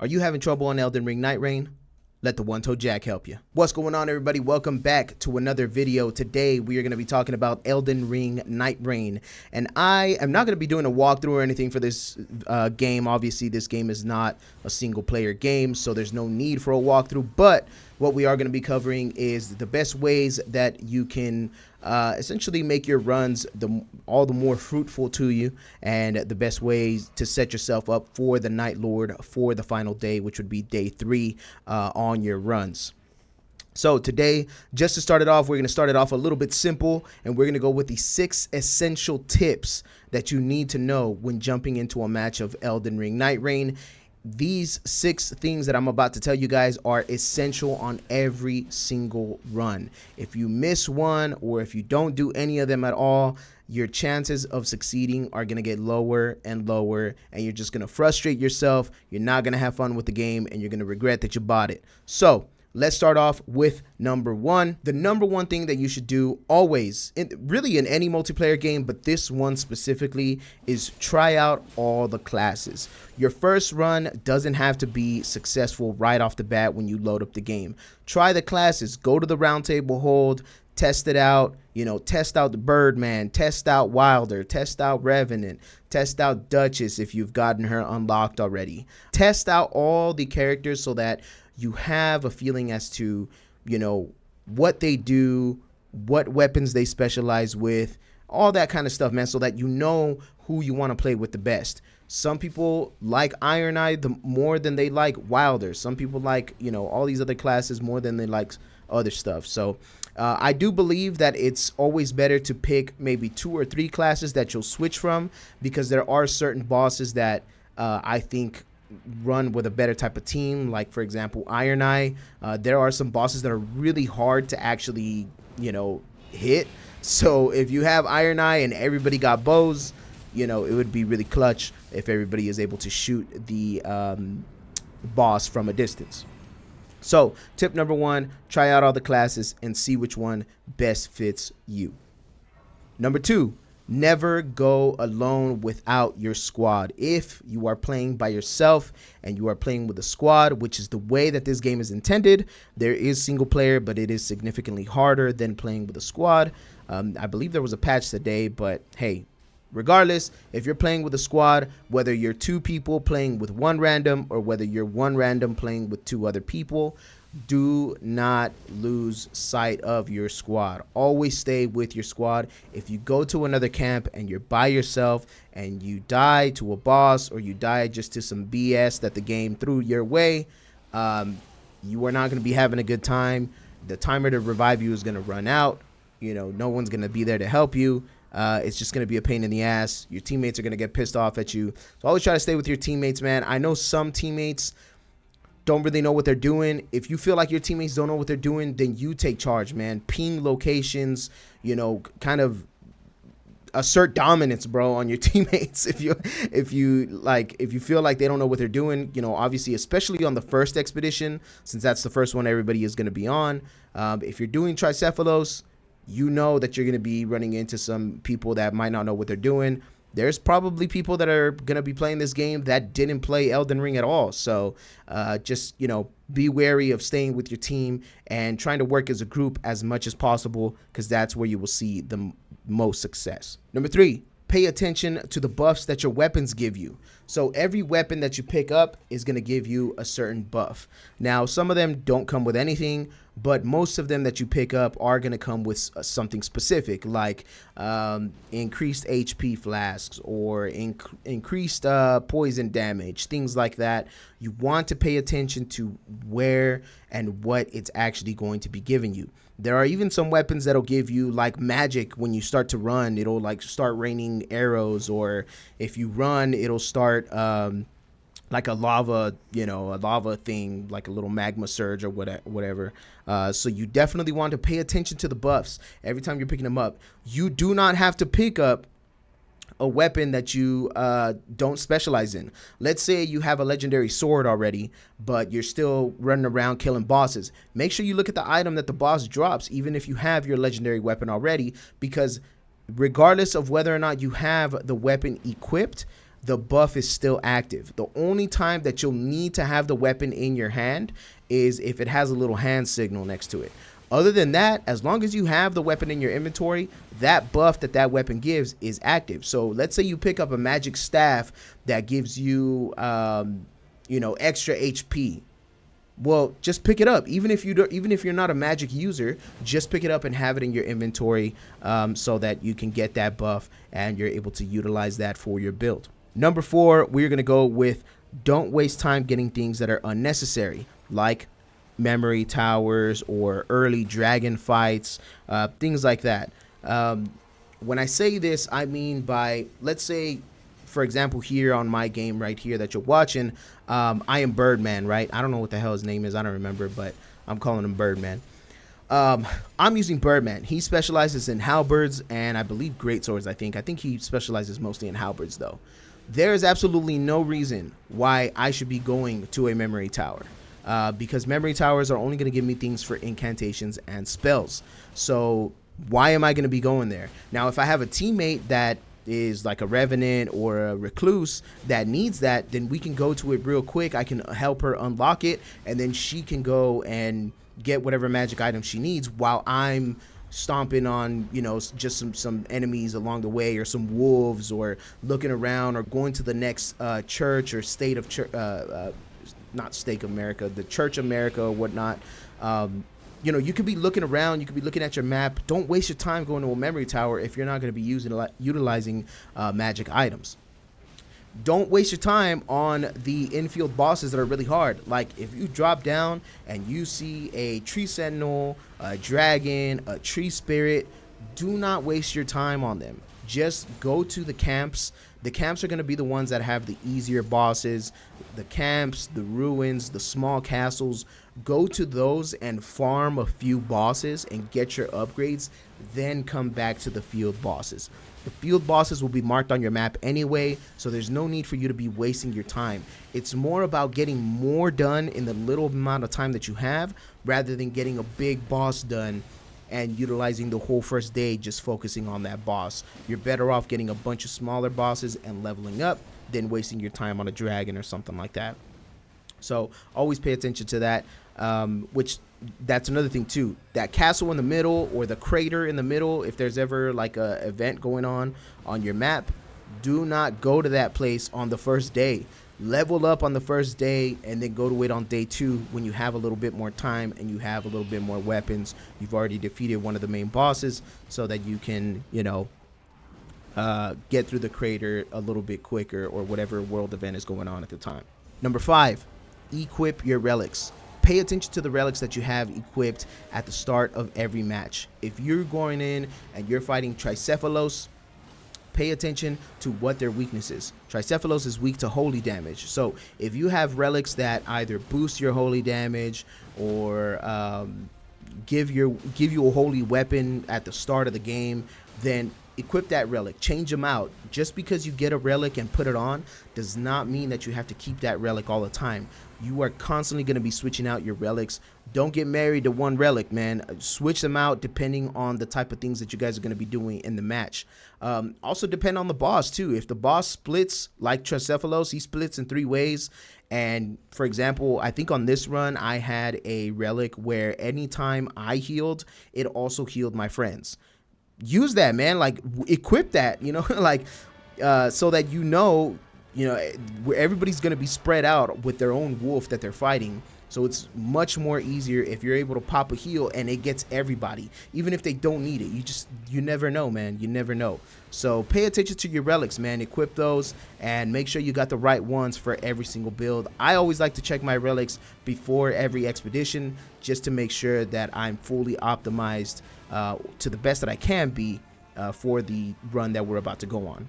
Are you having trouble on Elden Ring Nightreign? Let the one-toed Jack help you. What's going on, everybody? Welcome back to another video. Today we are going to be talking about Elden Ring Nightreign, and I am not going to be doing a walkthrough or anything for this game. Obviously, this game is not a single-player game, so there's no need for a walkthrough. But what we are going to be covering is the best ways that you can essentially make your runs all the more fruitful to you, and the best ways to set yourself up for the Night Lord for the final day, which would be day 3 on your runs. So today, just to start it off, we're going to start it off a little bit simple, and we're going to go with the 6 essential tips that you need to know when jumping into a match of Elden Ring Nightreign. These 6 things that I'm about to tell you guys are essential on every single run. If you miss one, or if you don't do any of them at all, your chances of succeeding are going to get lower and lower, and you're just going to frustrate yourself. You're not going to have fun with the game, and you're going to regret that you bought it. So let's start off with number 1. The number 1 thing that you should do always, really in any multiplayer game, but this one specifically, is try out all the classes. Your first run doesn't have to be successful right off the bat when you load up the game. Try the classes. Go to the round table hold. Test it out. You know, test out the Birdman. Test out Wilder. Test out Revenant. Test out Duchess if you've gotten her unlocked already. Test out all the characters so that you have a feeling as to, you know, what they do, what weapons they specialize with, all that kind of stuff, man, so that you know who you want to play with the best. Some people like Iron Eye more than they like Wilder. Some people like, you know, all these other classes more than they like other stuff. So I do believe that it's always better to pick maybe 2 or 3 classes that you'll switch from, because there are certain bosses that I think run with a better type of team. Like, for example, Iron Eye. There are some bosses that are really hard to actually, you know, hit. So if you have Iron Eye and everybody got bows, you know, it would be really clutch if everybody is able to shoot the boss from a distance. So tip number 1, try out all the classes and see which one best fits you. Number 2, never go alone without your squad. If you are playing by yourself and you are playing with a squad, which is the way that this game is intended, there is single player, but it is significantly harder than playing with a squad. I believe there was a patch today, but hey, regardless, if you're playing with a squad, whether you're 2 people playing with 1 random or whether you're 1 random playing with 2 other people, do not lose sight of your squad. Always stay with your squad. If you go to another camp and you're by yourself and you die to a boss, or you die just to some BS that the game threw your way, you are not going to be having a good time. The timer to revive you is going to run out. You know, no one's going to be there to help you. It's just going to be a pain in the ass. Your teammates are going to get pissed off at you. So always try to stay with your teammates, man. I know some teammates don't really know what they're doing. If you feel like your teammates don't know what they're doing, then you take charge, man. Ping locations, you know, kind of assert dominance, bro, on your teammates. If you feel like they don't know what they're doing, you know, obviously, especially on the first expedition, since that's the first one everybody is going to be on. If you're doing Tricephalos, you know that you're going to be running into some people that might not know what they're doing. There's probably people that are going to be playing this game that didn't play Elden Ring at all. So just, you know, be wary of staying with your team and trying to work as a group as much as possible, because that's where you will see the most success. Number 3, pay attention to the buffs that your weapons give you. So every weapon that you pick up is going to give you a certain buff. Now, some of them don't come with anything, but most of them that you pick up are going to come with something specific, like increased HP flasks or increased poison damage, things like that. You want to pay attention to where and what it's actually going to be giving you. There are even some weapons that'll give you like magic. When you start to run, it'll like start raining arrows, or if you run, it'll start like a lava, you know, a lava thing, like a little magma surge or whatever. So you definitely want to pay attention to the buffs every time you're picking them up. You do not have to pick up a weapon that you don't specialize in. Let's say you have a legendary sword already, but you're still running around killing bosses. Make sure you look at the item that the boss drops, even if you have your legendary weapon already, because regardless of whether or not you have the weapon equipped, the buff is still active. The only time that you'll need to have the weapon in your hand is if it has a little hand signal next to it. Other than that, as long as you have the weapon in your inventory, that buff that weapon gives is active. So let's say you pick up a magic staff that gives you, extra HP. Well, just pick it up. Even if you're not a magic user, just pick it up and have it in your inventory, so that you can get that buff and you're able to utilize that for your build. Number 4, we're gonna go with don't waste time getting things that are unnecessary, like memory towers or early dragon fights, things like that. When I say this, I mean by, let's say, for example, here on my game right here that you're watching, I am Birdman, right? I don't know what the hell his name is. I don't remember, but I'm calling him Birdman. I'm using Birdman. He specializes in halberds and I believe greatswords. I think he specializes mostly in halberds, though. There is absolutely no reason why I should be going to a memory tower. Because memory towers are only going to give me things for incantations and spells. So why am I going to be going there? Now, if I have a teammate that is like a revenant or a recluse that needs that, then we can go to it real quick. I can help her unlock it, and then she can go and get whatever magic item she needs while I'm stomping on, just some enemies along the way, or some wolves, or looking around, or going to the next church or state of church, not Stake America, the Church America or whatnot. You could be looking around, you could be looking at your map. Don't waste your time going to a memory tower if you're not going to be utilizing magic items. Don't waste your time on the infield bosses that are really hard. Like if you drop down and you see a tree sentinel, a dragon, a tree spirit, do not waste your time on them. Just go to the camps. The camps are going to be the ones that have the easier bosses. The camps, the ruins, the small castles. Go to those and farm a few bosses and get your upgrades. Then come back to the field bosses. The field bosses will be marked on your map anyway, so there's no need for you to be wasting your time. It's more about getting more done in the little amount of time that you have, rather than getting a big boss done and utilizing the whole first day just focusing on that boss. You're better off getting a bunch of smaller bosses and leveling up than wasting your time on a dragon or something like that. So always pay attention to that, which that's another thing too. That castle in the middle or the crater in the middle, if there's ever like a event going on your map, do not go to that place on the first day. Level up on the first day and then go to it on day 2 when you have a little bit more time and you have a little bit more weapons. You've already defeated one of the main bosses, so that you can, get through the crater a little bit quicker, or whatever world event is going on at the time. Number 5, equip your relics. Pay attention to the relics that you have equipped at the start of every match. If you're going in and you're fighting Tricephalos, pay attention to what their weakness is. Tricephalos is weak to holy damage. So if you have relics that either boost your holy damage or give you a holy weapon at the start of the game, then equip that relic. Change them out. Just because you get a relic and put it on does not mean that you have to keep that relic all the time. You are constantly going to be switching out your relics. Don't get married to one relic, man. Switch them out depending on the type of things that you guys are going to be doing in the match. Also depend on the boss too. If the boss splits like Tricephalos, he splits in 3 ways. And for example, I think on this run, I had a relic where anytime I healed, it also healed my friends. Use that, man. Like equip that, like so that where everybody's going to be spread out with their own wolf that they're fighting. So it's much more easier if you're able to pop a heal and it gets everybody, even if they don't need it. You never know, man. You never know. So pay attention to your relics, man. Equip those and make sure you got the right ones for every single build. I always like to check my relics before every expedition just to make sure that I'm fully optimized to the best that I can be for the run that we're about to go on.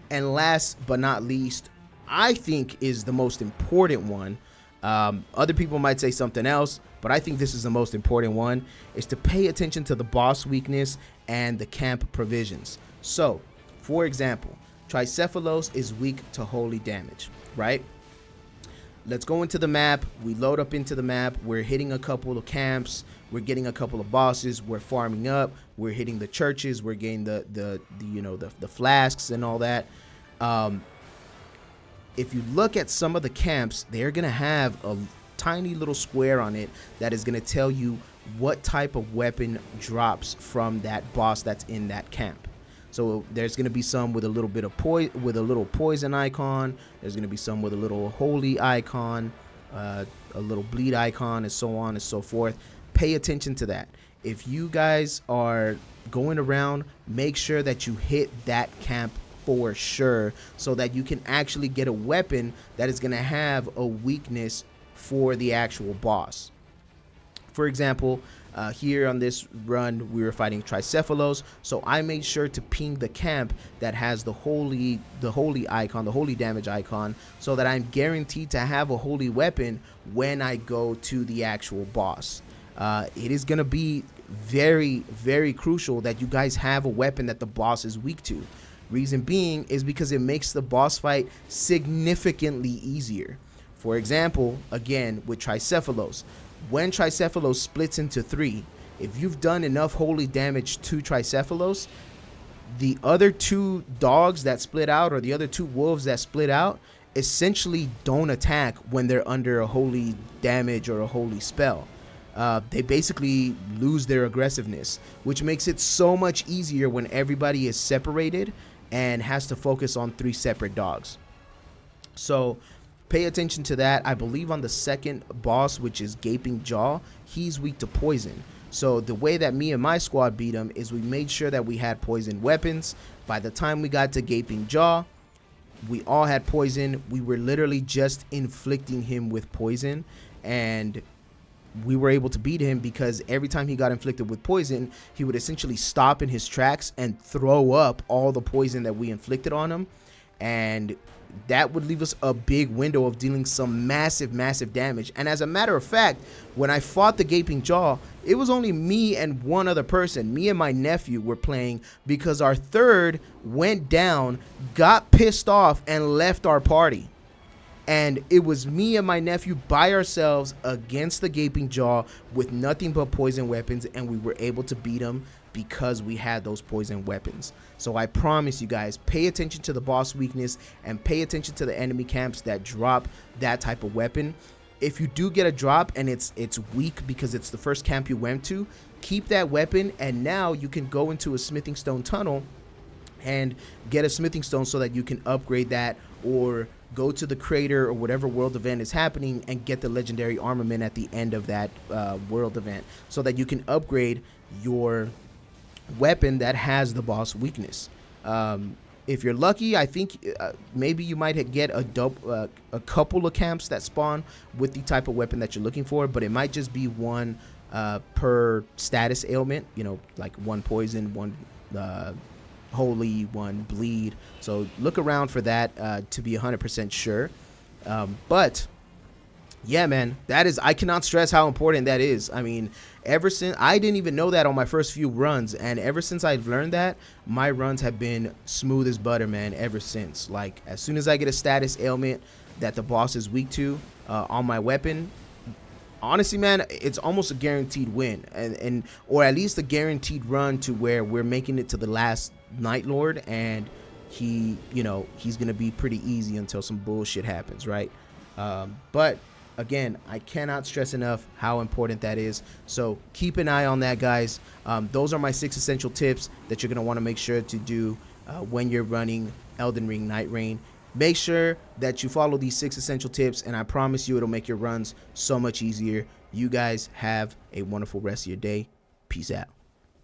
And last but not least, I think is the most important one. Other people might say something else, but I think this is the most important one, is to pay attention to the boss weakness and the camp provisions. So, for example, Tricephalos is weak to holy damage, right? Let's go into the map. We load up into the map. We're hitting a couple of camps. We're getting a couple of bosses. We're farming up. We're hitting the churches. We're getting the flasks and all that. if you look at some of the camps, they're gonna have a tiny little square on it that is gonna tell you what type of weapon drops from that boss that's in that camp. So there's going to be some with a little bit of poison icon. There's going to be some with a little holy icon, a little bleed icon, and so on and so forth. Pay attention to that. If you guys are going around, make sure that you hit that camp for sure, so that you can actually get a weapon that is going to have a weakness for the actual boss. For example, here on this run, we were fighting Tricephalos, so I made sure to ping the camp that has the holy icon, the holy damage icon, so that I'm guaranteed to have a holy weapon when I go to the actual boss. It is going to be very, very crucial that you guys have a weapon that the boss is weak to. Reason being is because it makes the boss fight significantly easier. For example, again, with Tricephalos, when Tricephalos splits into 3, if you've done enough holy damage to Tricephalos, the other 2 dogs that split out, or the other 2 wolves that split out, essentially don't attack when they're under a holy damage or a holy spell. They basically lose their aggressiveness, which makes it so much easier when everybody is separated and has to focus on 3 separate dogs. So pay attention to that. I believe on the second boss, which is Gaping Jaw, he's weak to poison. So the way that me and my squad beat him is we made sure that we had poison weapons. By the time we got to Gaping Jaw, we all had poison. We were literally just inflicting him with poison, and we were able to beat him because every time he got inflicted with poison, he would essentially stop in his tracks and throw up all the poison that we inflicted on him, and that would leave us a big window of dealing some massive damage. And as a matter of fact, when I fought the Gaping Jaw, it was only me and one other person. Me and my nephew were playing because our third went down, got pissed off, and left our party. And it was me and my nephew by ourselves against the Gaping Jaw with nothing but poison weapons, and we were able to beat him because we had those poison weapons. So I promise you guys, pay attention to the boss weakness and pay attention to the enemy camps that drop that type of weapon. If you do get a drop and it's weak because it's the first camp you went to, keep that weapon, and now you can go into a smithing stone tunnel and get a smithing stone so that you can upgrade that, or go to the crater or whatever world event is happening and get the legendary armament at the end of that world event, so that you can upgrade your weapon that has the boss weakness. If you're lucky, I think maybe you might get a couple of camps that spawn with the type of weapon that you're looking for, but it might just be one per status ailment, you know, like 1 poison, 1 holy, 1 bleed. So look around for that to be 100% sure. But yeah, man, I cannot stress how important that is. I mean, ever since I didn't even know that on my first few runs, and ever since I've learned that, my runs have been smooth as butter, man, ever since. Like, as soon as I get a status ailment that the boss is weak to on my weapon, honestly, man, it's almost a guaranteed win, and or at least a guaranteed run to where we're making it to the last Night Lord, and he, you know, he's gonna be pretty easy until some bullshit happens, right? But again, I cannot stress enough how important that is. So keep an eye on that, guys. Those are my 6 essential tips that you're going to want to make sure to do when you're running Elden Ring Nightreign. Make sure that you follow these 6 essential tips, and I promise you it'll make your runs so much easier. You guys have a wonderful rest of your day. Peace out.